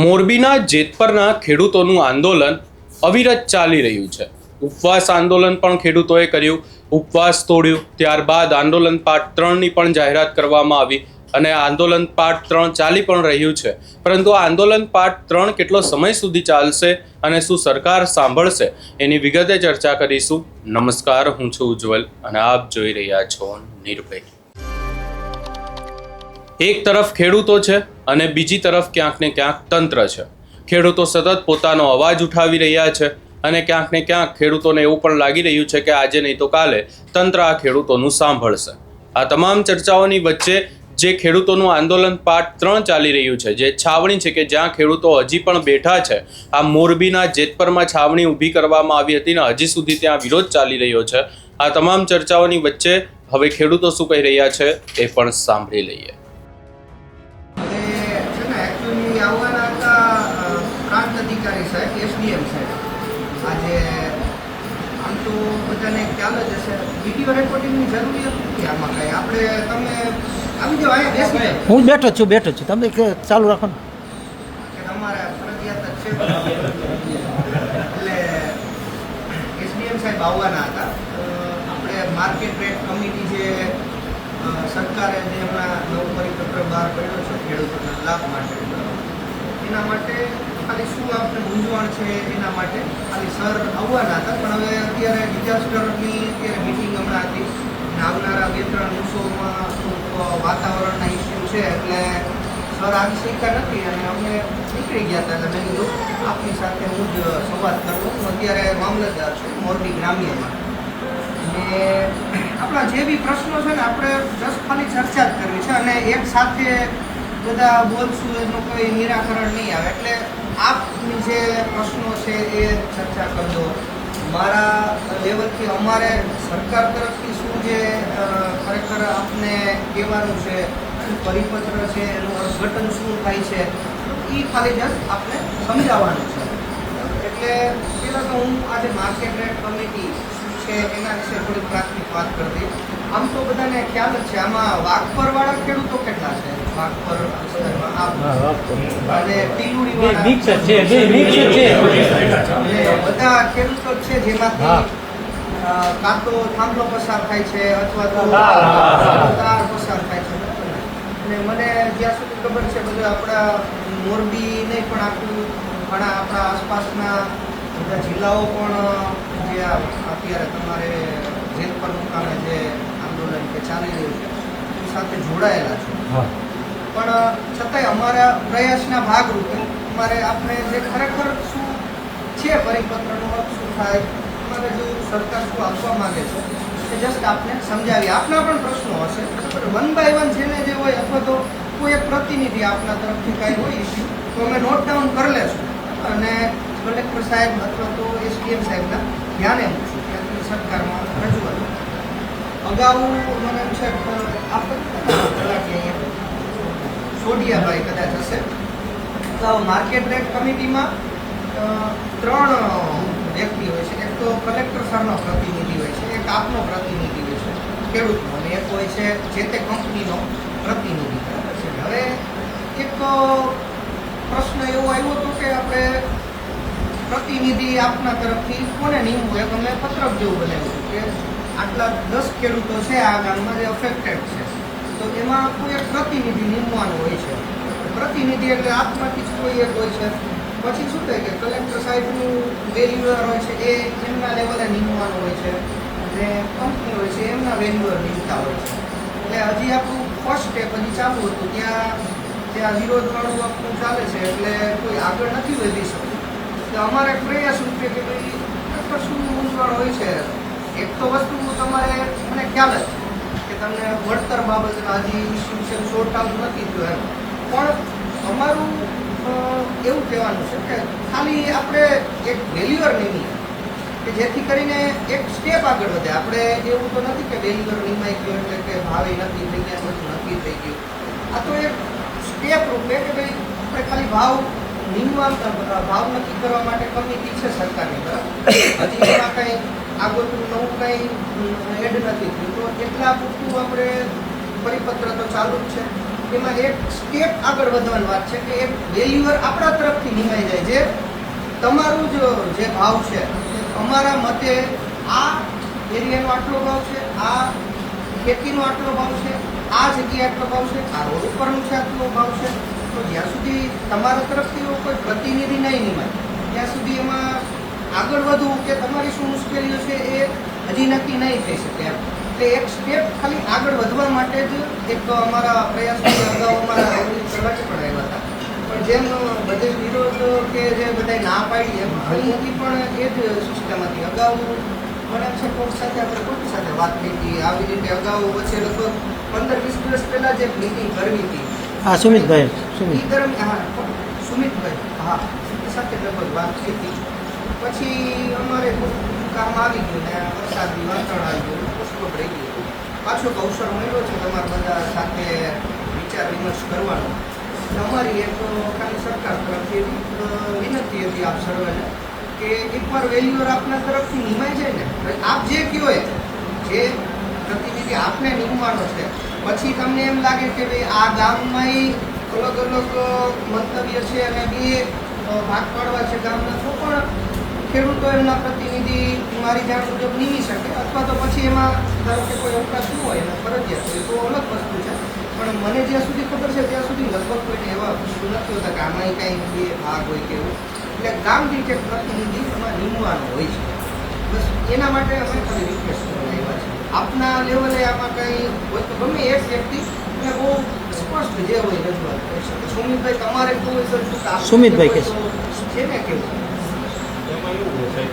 મોરબીના જેતપરના ખેડૂતોનું આંદોલન અવિરત ચાલી રહ્યું છે. ઉપવાસ આંદોલન પણ ખેડૂતોએ કર્યું, ઉપવાસ તોડ્યું. ત્યારબાદ આંદોલન પાર્ટ 3ની પણ જાહેરાત કરવામાં આવી અને આંદોલન પાર્ટ 3 ચાલી પણ રહ્યું છે. પરંતુ આ આંદોલન પાર્ટ 3 કેટલો સમય સુધી ચાલશે અને શું સરકાર સાંભળશે, એની વિગતે ચર્ચા કરીશું. નમસ્કાર, હું છું ઉજ્જવલ અને આપ જોઈ રહ્યા છો નિર્ભય. એક તરફ ખેડૂતો છે અને બીજી તરફ ક્યાંક ને ક્યાંક તંત્ર છે. ખેડૂતો સતત પોતાનો અવાજ ઉઠાવી રહ્યા છે અને ક્યાંક ને ક્યાંક ખેડૂતોને એવું પણ લાગી રહ્યું છે કે આજે નહીં તો કાલે તંત્ર આ ખેડૂતોનું સાંભળશે. આ તમામ ચર્ચાઓની વચ્ચે જે ખેડૂતોનું આંદોલન પાર્ટ 3 ચાલી રહ્યું છે, જે છાવણી છે કે જ્યાં ખેડૂતો હજી પણ બેઠા છે, આ મોરબીના જેતપરમાં છાવણી ઊભી કરવામાં આવી હતી ને હજી સુધી ત્યાં વિરોધ ચાલી રહ્યો છે. આ તમામ ચર્ચાઓની વચ્ચે હવે ખેડૂતો શું કહી રહ્યા છે એ પણ સાંભળી લઈએ. આવવાના હતા પ્રાંત અધિકારી સાહેબ, એસડીએમ સાહેબ. આજે આમ તો બધાને ખ્યાલ જ હશે, વિડીયો રેકોર્ડિંગની જરૂરિયાત નથી આમાં કાંઈ. આપણે તમે આવી જાઓ, અહીંયા બેસી. હું બેઠો છું તમે ચાલુ રાખો ને. તમારે ફરજિયાત જ છે એટલે એસડીએમ સાહેબ આવવાના હતા. આપણે માર્કેટ રેટ કમિટી જે સરકારે જે હમણાં નવો પરિપત્ર બહાર પાડ્યો છે ખેડૂતોના લાભ માટે, એના માટે ખાલી શું આપણે મૂંઝવણ છે એના માટે ખાલી સર આવવાના હતા. પણ હવે અત્યારે ડિઝાસ્ટરની અત્યારે મિટિંગ હમણાં હતી અને આવનારા 2-3 દિવસોમાં વાતાવરણના ઇસ્યુ છે એટલે સર આવી શક્યા નથી અને અમે નીકળી ગયા હતા. એટલે મેં કીધું આપની સાથે હું જ સંવાદ કરું. હું અત્યારે મામલતદાર છું મોરબી ગ્રામ્યમાં. અને આપણા જે બી પ્રશ્નો છે ને આપણે જસ્ટ ખાલી ચર્ચા જ કરવી છે અને એક સાથે બધા બોલશું એનું કોઈ નિરાકરણ નહીં આવે. એટલે આપની જે પ્રશ્નો છે એ ચર્ચા કરજો. મારા લેવલથી અમારે સરકાર તરફથી શું જે ખરેખર આપને કહેવાનું છે, શું પરિપત્ર છે, એનું અર્થઘટન શું થાય છે, એ ખાલી જસ્ટ આપને સમજાવવાનું છે. એટલે પહેલાં તો હું આજે માર્કેટ રેટ કમિટી છે એના વિશે થોડી પ્રાથમિક વાત કરતી. આમ તો બધાને ખ્યાલ જ છે, આમાં વાઘપરવાળા ખેડૂતો કેટલા છે? વાઘપર અને ટીલુડીવાળા બધા ખેડૂતો છે જેમાંથી કાં તો થાંભલો પસાર થાય છે અથવા તો તાર પસાર થાય છે. અને મને જ્યાં સુધી ખબર છે બધું આપણા મોરબી નહીં પણ આખું ઘણા આપણા આસપાસના બધા જિલ્લાઓ પણ જે અત્યારે તમારે જેતપર મુકામે જે આંદોલન કે ચાલી રહ્યું છે એની સાથે જોડાયેલા છે. પણ છતાંય અમારા પ્રયાસના ભાગરૂપે અમારે આપણે જે ખરેખર શું છે પરિપત્રનો અર્થ શું થાય, અમારે જો સરકાર શું આપવા માંગે છે એ જસ્ટ આપને સમજાવીએ. આપના પણ પ્રશ્નો હશે, 1 by 1 જેને જે હોય અથવા તો કોઈ એક પ્રતિનિધિ આપના તરફથી કાંઈ હોય ઇસ્યુ તો અમે નોટ ડાઉન કરી લેશું અને કલેક્ટર સાહેબ અથવા તો એસડીએમ સાહેબના ધ્યાને મૂકશું ત્યાંથી સરકારમાં રજૂઆત. અગાઉ મને એમ છે આપણે સોઢિયાભાઈ કદાચ હશે, તો માર્કેટ રેટ કમિટીમાં 3 વ્યક્તિ હોય છે. એક તો કલેક્ટર સરનો પ્રતિનિધિ હોય છે, એક આપનો પ્રતિનિધિ હોય છે ખેડૂતનો, અને એક હોય છે જે તે કંપનીનો પ્રતિનિધિ. હવે એક પ્રશ્ન એવો આવ્યો હતો કે આપણે પ્રતિનિધિ આપના તરફથી કોને નીમવું, એક અમે પત્રક જેવું બનાવ્યું હતું કે આટલા 10 ખેડૂતો છે આ ગામમાં જે અફેક્ટેડ છે, તો એમાં કોઈ એક પ્રતિનિધિ નીમવાનું હોય છે. પ્રતિનિધિ એટલે આપમાંથી જ કોઈ એક હોય છે. પછી શું થાય કે કલેક્ટર સાહેબનું વેલ્યુઅર હોય છે એ એમના લેવલે નીમવાનું હોય છે અને કંપની હોય છે એમના વેલ્યુઅર નીમતા હોય છે. એટલે હજી આપણું ફર્સ્ટ સ્ટેપ હજી ચાલુ હતું, ત્યાં વિરોધવાળું આપણું ચાલે છે એટલે કોઈ આગળ નથી વધી શકતું. તો અમારે પ્રયાસ શું છે કે ભાઈ શું મૂંઝવણ હોય છે. એક તો વસ્તુ તમારે મને ખ્યાલ જ કે તમને વળતર બાબતના હજી ઇસ્યુ છે શોર્ટ આઉટ નથી થયું એમ, પણ અમારું એવું કહેવાનું છે કે ખાલી આપણે એક વેલ્યુઅર નિમીએ કે જેથી કરીને એક સ્ટેપ આગળ વધે. આપણે એવું તો નથી કે વેલ્યુઅર નિમાઈ ગયો એટલે કે ભાવે નથી થઈ ગયા, બધું નક્કી થઈ ગયું. આ તો એક સ્ટેપ રૂપે કે ભાઈ આપણે ખાલી ભાવ નક્કી કરવા માટે કમિટી છે સરકારની તરફ. હજી એમાં કંઈ આગળનું નવું કંઈ એડ નથી થયું, તો એટલા પૂરતું આપણે પરિપત્ર તો ચાલુ જ છે. એમાં એક સ્ટેપ આગળ વધવાની વાત છે કે એક વેલ્યુઅર આપણા તરફથી નિમાઈ જાય જે તમારું જે ભાવ છે અમારા મતે આ એરિયાનો આટલો ભાવ છે, આ ખેતીનો આટલો ભાવ છે, આ જગ્યાએ આટલો ભાવ છે, આ રોડ ઉપરનું છે આટલો ભાવ છે. તો જ્યાં સુધી તમારા તરફથી એવો કોઈ પ્રતિનિધિ નહીં નિમાય ત્યાં સુધી એમાં આગળ વધવું કે તમારી શું મુશ્કેલીઓ છે એ હજી નક્કી નહીં થઈ શકે એમ. એટલે એક સ્ટેપ ખાલી આગળ વધવા માટે જ એક અમારા પ્રયાસો અગાઉ અમારા કરવા જ પડાવ્યા હતા. પણ જેમ બધે વિરોધ કે જે બધા ના પાડી એમ અહીંથી પણ એ જ સિસ્ટમ હતી. અગાઉ મને છે કોર્ટ સાથે આપણે કોર્ટ સાથે વાત થઈ હતી આવી રીતે અગાઉ વચ્ચે લગભગ 15-20 દિવસ પહેલાં જે મિટિંગ કરવી હતી. હા સુમિતભાઈ એ દરમિયાન સુમિતભાઈ હા એ સાથે લગભગ વાત થઈ હતી. પછી અમારે કામ આવી ગયું ને વરસાદની વાતાવરણ આવી ગયું, પુષ્પક રહી ગયું. પાછો એક અવસર મળ્યો છે તમારા બધા સાથે વિચાર વિમર્શ કરવાનો. અમારી એક ખાલી સરકાર તરફથી વિનંતી હતી આપ સર્વેને કે એકવાર વેલ્યુઅર આપના તરફથી નિમાઈ જાય ને આપ જે કહો એ જે પ્રતિનિધિ આપને નિમવાનો છે પછી તમને એમ લાગે કે ભાઈ આ ગામમાં અલગ અલગ મંતવ્ય છે અને બે ભાગ પાડવા છે ગામના તો પણ ખેડૂતો એમના પ્રતિનિધિ મારી જાણ મુજબ નિમી શકે અથવા તો પછી એમાં ધારો કે કોઈ અવકાશ ન હોય એને ફરજિયાત હોય તો અલગ વસ્તુ છે. પણ મને જ્યાં સુધી ખબર છે ત્યાં સુધી લગભગ કોઈને એવા ઇસ્યુ નથી હોતા કે આમાં કાંઈ બે ભાગ હોય કે એવું. એટલે ગામ દીઠ એક પ્રતિનિધિ એમાં નિમવાનો હોય છે. બસ એના માટે અમે ખાલી રિક્વેસ્ટ કરવા આવ્યા છે. આપના લેવલે આમાં કંઈ હોય તો ગમે એક વ્યક્તિ અને બહુ સ્પષ્ટ જે હોય રજૂઆત કરી શકે. સુમિતભાઈ તમારે કેવું હોય સર? સુમિતભાઈ કહે છે ને કેવું એમાં એવું હોય સાહેબ,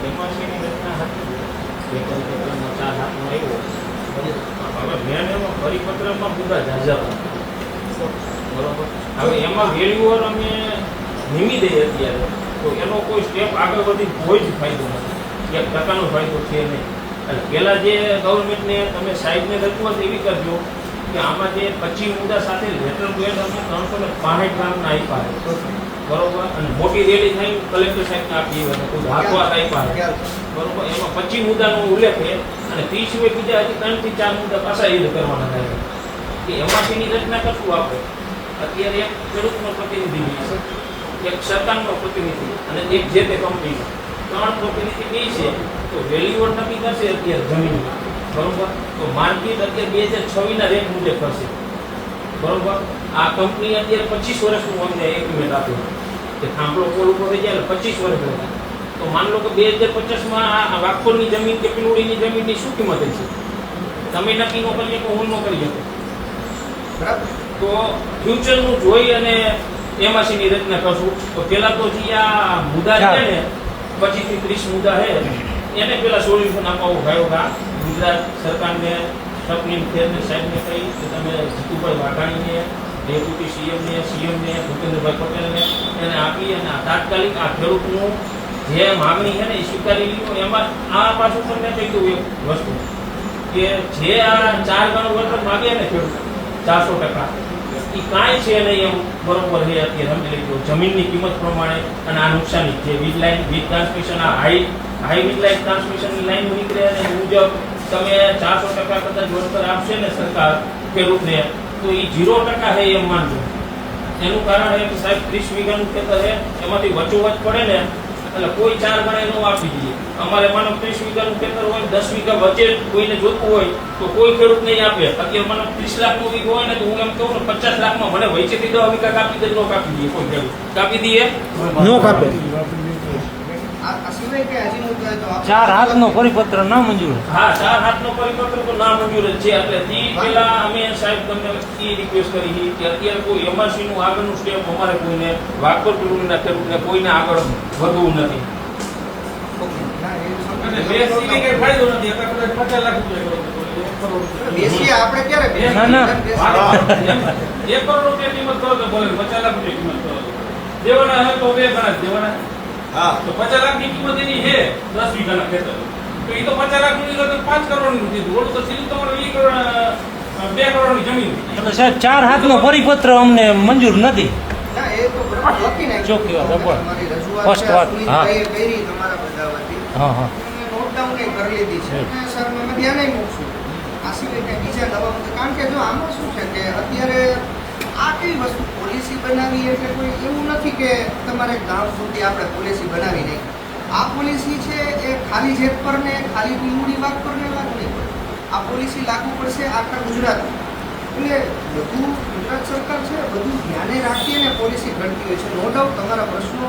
એમાં છે એની રચના હતી એક પરિપત્રમાં 4 હાથનો આવ્યો. હવે મેન એમાં પરિપત્રમાં પૂરા ઝાઝા બરોબર. હવે એમાં વેલ્યુઅર અમે નિમી દઈએ અત્યારે તો એનો કોઈ સ્ટેપ આગળ વધી કોઈ જ ફાયદો નથી, 1% ફાયદો છે નહીં. એટલે પહેલાં જે ગવર્મેન્ટને તમે સાહેબને રજૂઆત એવી કરજો કે આમાં જે 25 મુદ્દા સાથે લેટર પેડ અમે 365 ગ્રામના આપ્યા છે બરોબર. અને મોટી રેલી થઈ કલેક્ટર સાહેબને આપી હોય કોઈ હાથવાત આપ્યા છે બરોબર. એમાં 25 મુદ્દાનો ઉલ્લેખ છે અને 30 સિવાય બીજા હજી 3 થી 4 મુદ્દા પાછા એ કરવાના થાય કે એમાંથીની રચના કરશું આપણે. અત્યારે એક ખેડૂતનો પ્રતિનિધિ છે, એક સરકારનો પ્રતિનિધિ અને એક જે તે કંપનીનો 3 પ્રતિનિધિ બે છે. તો વેલ્યુઅર નક્કી કરશે અત્યારે જમીન બરોબર. તો માર્કેટ અત્યારે 2026ના રેટ મુજબ કરશે બરોબર. આ કંપની અત્યારે 25 વર્ષનું અમને એગ્રીમેન્ટ આપ્યું કે થાંભલો પોલ ઉપર થઈ જાય એટલે 25 વર્ષ રહેતા. તો માન લો કે 2050માં આ વાઘપોરની જમીન કે પિલોડીની જમીનની શું કિંમત છે તમે નક્કી ન કરી શકો, હું ન કરી શકો. બરાબર. તો ફ્યુચરનું જોઈ અને એમાંની રચના કરશું. તો પહેલાં તો જે આ મુદ્દા છે ને 25 થી 30 મુદ્દા છે એને પહેલાં સોલ્યુશન આપવું ભાઈ ગુજરાત સરકારને સપની ખેરને સાહેબને કહી કે તમે જીતુભાઈ વાઘાણીને ડેપ્યુટી સીએમને ભૂપેન્દ્રભાઈ પટેલને એને આપી અને તાત્કાલિક આ ખેડૂતનું જે માગણી છે ને એ સ્વીકારી લીધું. એમાં આ પાછું તમને કહી દઉં એક વસ્તુ કે જે આ 4 ગણું વળતર માગે ને ખેડૂત 400% એ કાંઈ છે નહીં એમ બરોબર છે. અત્યારે સમજી લીધો જમીનની કિંમત પ્રમાણે અને આ નુકસાની જે વીજ લાઈન વીજ ટ્રાન્સમિશન આ હાઈ વીજ લાઈન ટ્રાન્સમિશનની લાઈન નીકળે અને મુજબ તમે 400% કદાચ વળતર આપશે ને સરકાર ખેડૂતને તો એ 0% છે એમ માનજો. એનું કારણ છે કે સાહેબ 30 વીઘાનું ખેતર છે એમાંથી વચોવચ પડે ને એટલે કોઈ 4 ગણા એનો આપી દઈએ. અમારે માનો 30 વીઘાનું ખેતર હોય 10 વીઘા વચ્ચે કોઈને જોતું હોય તો કોઈ ખેડૂત નહીં આપે. અત્યારે મને 30 લાખનો વીઘો હોય ને તો હું એમ કહું ને 50 લાખમાં મને વચ્ચેથી 10 વીઘા કાપી દે, નો કાપી દઈએ કોઈ ખેડૂત કાપી દઈએ નો કાપે. આ સિવાય કે હજી મુદ્દા તો 4 હાથનો પરિપત્ર ના મંજૂર. હા 4 હાથનો પરિપત્ર તો ના મંજૂર જ છે. એટલે તી પેલા અમે સાહેબ તમને એ રિક્વેસ્ટ કરી કે અત્યારે કોઈ એમઆરસી નું આગળનું સ્ટેપ અમારે કોઈને વાઘપર પિલોડીના ખેડૂતને કોઈને આગળ વધવું નથી. અને બેસીને કઈ ફાયદો નથી. આપણે 50 લાખ રૂપિયા બેસીએ આપણે ક્યારે ના, ના. 1 કરોડ રૂપિયા કિંમત કરો તો બોલે 50 લાખ રૂપિયા કિંમત કરો દેવાના હે તો 2 ગણા દેવાના. હા તો 50 લાખની કિંમત એની છે 10 વીઘાના ખેતર તો એ તો 50 લાખ ની તો 5 કરોડની દીધું. ઓલું તો સીધું તમારે 2 કરોડની જમીન. એટલે સાહેબ 4 હાથનો પરિપત્ર અમને મંજૂર નથી. ના એ તો બરાબર લખી નાખ્યું. ચોખ્ખી વાત, બરાબર. તમારી રજૂઆત ફર્સ્ટ વાત, સુમિતભાઈએ કરી તમારા બધા વતી હા હા નોટ ડાઉન કરી લીધી છે અને સર મેં ધ્યાને મૂકશું. આ સિવાય કે કંઈ બીજા નવા મુદ્દા, કારણ કે જો આમાં શું છે કે અત્યારે આ કેવી વસ્તુ પોલિસી બનાવી એટલે કોઈ એવું નથી કે તમારે ગામ સુધી આપણે પોલિસી બનાવી નહીં. આ પોલિસી છે એ ખાલી જેટ પર ને ખાલી લીંબુડી વાગ પર ને લાગુ નહીં પડે. આ પોલિસી લાગુ પડશે આખા ગુજરાતમાં. એટલે બધું ગુજરાત સરકાર છે બધું ધ્યાને રાખીને પોલિસી ઘડતી હોય છે. નો ડાઉટ તમારા પ્રશ્નો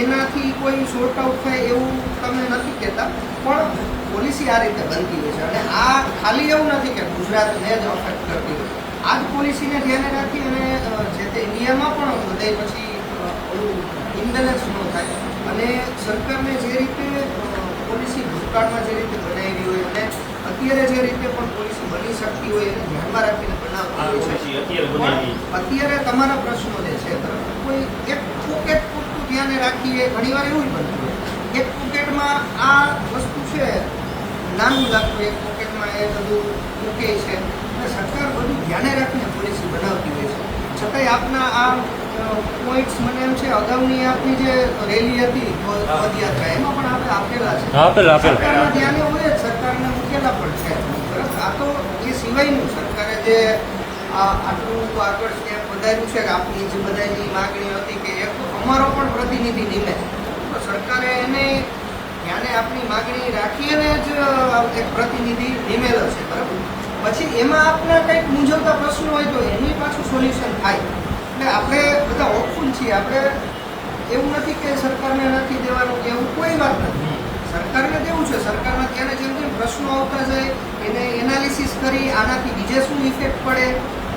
એનાથી કોઈ શોર્ટ આઉટ થાય એવું તમે નથી કહેતા, પણ પોલિસી આ રીતે બનતી હોય છે. અને આ ખાલી એવું નથી કે ગુજરાતને જ અફેક્ટ કરતી હોય. આ જ પોલિસીને ધ્યાને રાખી અને જે તે ઇન્ડિયામાં પણ બધે પછી ઓલું ઇમ્બેલેન્સ ન થાય. અને સરકારને જે રીતે પોલિસી ભૂતકાળમાં જે રીતે બનાવી હોય અને અત્યારે જે રીતે પણ પોલિસી બની શકતી હોય એને ધ્યાનમાં રાખીને બનાવતી હોય છે. પણ અત્યારે તમારા પ્રશ્નો જે છે કોઈ એક પોકેટ પૂરતું ધ્યાને રાખીએ ઘણીવાર એવું બનતું હોય. એક પોકેટમાં આ વસ્તુ છે નાનું લાગતું, એક પોકેટમાં એ બધું મૂકે છે અને સરકાર બધું ધ્યાને રાખીને પોલિસી બનાવતી હોય છે. છતાંય આપના આ પોઈન્ટ્સ મને એમ છે અગાઉની આપની જે રેલી હતી પદયાત્રા એમાં પણ આપણે આપેલા છે. સરકારના ધ્યાને હોય જ, સરકારને મૂકેલા પણ છે. બરાબર, આ તો એ સિવાયનું સરકારે જે આટલું આગળ સ્ટેપ વધાર્યું છે કે આપની જે બધાની માગણી હતી કે એક અમારો પણ પ્રતિનિધિ નિમે, તો સરકારે એને ધ્યાને આપની માગણી રાખીને જ એક પ્રતિનિધિ નિમેલો છે. બરાબર, પછી એમાં આપના કંઈક મૂંઝવતા પ્રશ્નો હોય તો એની પાછું સોલ્યુશન થાય. એટલે આપણે બધા હોપફુલ છીએ. આપણે એવું નથી કે સરકારને નથી દેવાનું કે એવું કોઈ વાત નથી. સરકારને દેવું છે. સરકારના ત્યારે જેમ જેમ પ્રશ્નો આવતા જાય એને એનાલિસિસ કરી આનાથી બીજે શું ઇફેક્ટ પડે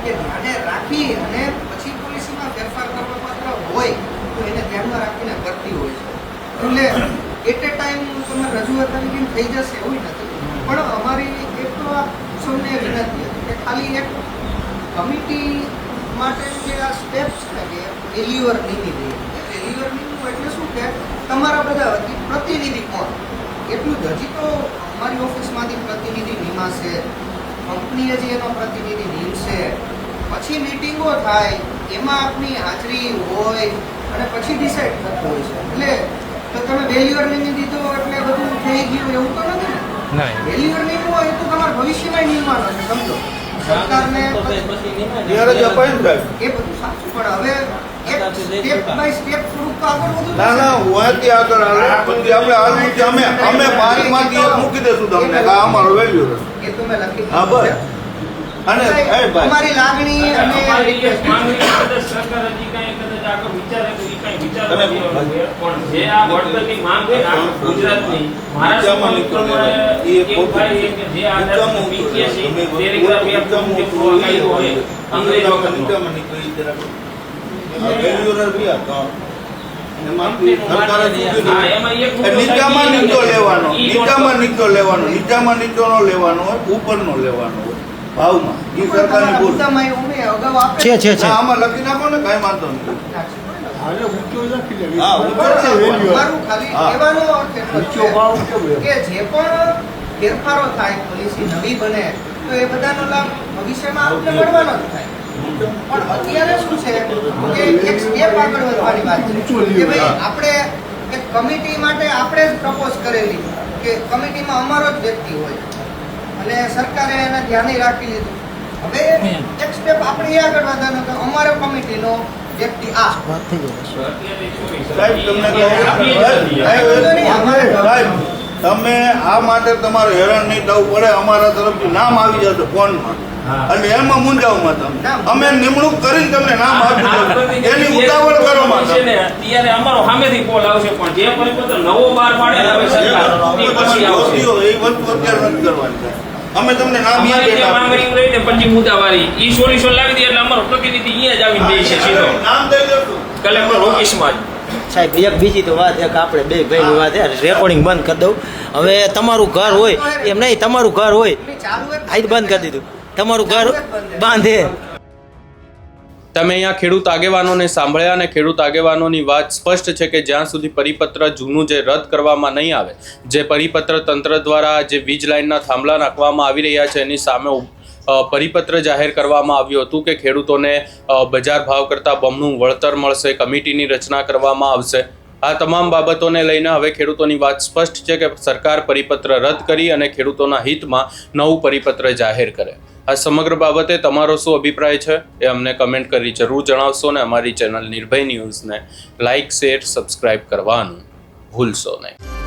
એ ધ્યાને રાખી અને પછી પોલિસીમાં ફેરફાર કરવા પાત્ર હોય તો એને ધ્યાનમાં રાખીને કરતી હોય છે. એટલે એટ એ ટાઈમ તમે રજૂઆત કરી થઈ જશે એવું નથી. પણ અમારી એક તો આ સૌને વિનંતી હતી કે ખાલી એક કમિટી માટે જે આ સ્ટેપ્સ છે કે વેલ્યુઅર નીમી દઈએ. વેલ્યુઅર નીમવું એટલે શું કે તમારા બધા વતી પ્રતિનિધિ કોણ એટલું જ. હજી તો અમારી ઓફિસમાંથી પ્રતિનિધિ નિમાશે, કંપનીએ જે એનો પ્રતિનિધિ નિમશે, પછી મિટિંગો થાય એમાં આપની હાજરી હોય અને પછી ડિસાઇડ થતું હોય છે. એટલે તો તમે વેલ્યુઅર નીમી દીધો એટલે બધું થઈ ગયું એવું તો નથી ને. વેલ્યુઅર નીમવું હોય તો તમારા ભવિષ્યમાં નીમવાનો છે. સમજો સરકારને એ બધું સાચું, પણ હવે એક સ્ટેપ બાય સ્ટેપ થોડુંક તો આગળ વધુ ના હોવાથી આગળ આવે પછી આપણે હાલવું છે. અમે 5 માંથી એક મૂકી દેશું તમને કે આ અમારો વેલ્યુ એ તો મેં લખી હા બસ. અને એ ભાઈ અમારી લાગણી અને સરકાર હજી કાંઈ કદાચ આગળ વિચારે તો એ કાંઈ વિચારવા દેવાનું છે. પણ જે આ વળતરની માંગ છે આખા ગુજરાતની મહારાષ્ટ્રમાં એવું થાય કે જે આધાર પીટીએસી ટેલિગ્રાફ એપ કે પ્રોવાઈડ હોય અંગ્રેજ વખતનો નીચામાં નીચો નો લેવાનો હોય, ઉપરનો લેવાનો હોય ભાવમાં. એ સરકારની ભૂલ છે આમાં લખી નાખો ને કઈ વાંધો નહીં. હા ઊંચો છે value. મારું ખાલી કહેવાનો અર્થ એટલો છે કે જે પણ ફેરફારો થાય પોલિસી નવી બને તો એ બધાનો લાભ ભવિષ્યમાં આપણને મળવાનો જ થાય. પણ અત્યારે શું છે કે એક સ્ટેપ આગળ વધવાની વાત છે કે ભાઈ આપણે એક કમિટી માટે આપણે જ પ્રપોઝ કરેલી કે કમિટીમાં અમારો જ વ્યક્તિ હોય અને સરકારે એને ધ્યાને રાખી લીધું. હવે એક સ્ટેપ આપણે એ આગળ વધવાનો કે અમારો કમિટીનો વ્યક્તિ આ સાહેબ તમને સાહેબ તમે આ માટે તમારે હેરાન નહીં થવું પડે. અમારા તરફથી નામ આવી જશે ફોનમાં અને એમાં મૂંઝાવમાં તમે અમે નિમણૂક કરીને તમને નામ આપી દઉં. એની ઉતાવળ કરો માં ત્યારે અમારો સામેથી કોલ આવશે પણ જે પરિપત્ર નવો બહાર પાડે હવે સરકાર એ પછી આવશે. એ વસ્તુ અત્યારે નથી કરવાની. અમે તમને નામ અમારી જે માંગણી રહીને પછી મુદ્દાવાળી ઈ સોલ્યુશન લાવી દે એટલે અમારો પ્રતિનિધિ અહીંયા જ આવીને બેસે સીધો નામ દઈ દેશું કલેક્ટર ઓફિસમાં જ. સાહેબ એક બીજી તો વાત એક આપણે બે ભાઈની વાત રેકોર્ડિંગ બંધ કરી દઉં. હવે તમારું ઘર હોય એમ નહીં, તમારું ઘર હોય આજ બંધ કરી દીધું, તમારું ઘર બાંધે. તમે અહીંયા ખેડૂત આગેવાનોને સાંભળ્યા અને ખેડૂત આગેવાનોની વાત સ્પષ્ટ છે કે જ્યાં સુધી પરિપત્ર જૂનું જે રદ કરવામાં નહીં આવે, જે પરિપત્ર તંત્ર દ્વારા જે વીજ લાઇનના થાંભલા નાખવામાં આવી રહ્યા છે એની સામે પરિપત્ર જાહેર કરવામાં આવ્યું હતું કે ખેડૂતોને બજાર ભાવ કરતાં બમણું વળતર મળશે, કમિટીની રચના કરવામાં આવશે, આ તમામ બાબતોને લઈને હવે ખેડૂતોની વાત સ્પષ્ટ છે કે સરકાર પરિપત્ર રદ કરી અને ખેડૂતોના હિતમાં નવું પરિપત્ર જાહેર કરે. આ સમગ્ર બાબતે તમારો શું અભિપ્રાય છે એ અમને કમેન્ટ કરી જરૂર જણાવશો અને અમારી ચેનલ નિર્ભય ન્યૂઝને લાઇક, શેર, સબસ્ક્રાઇબ કરવાનું ભૂલશો નહીં.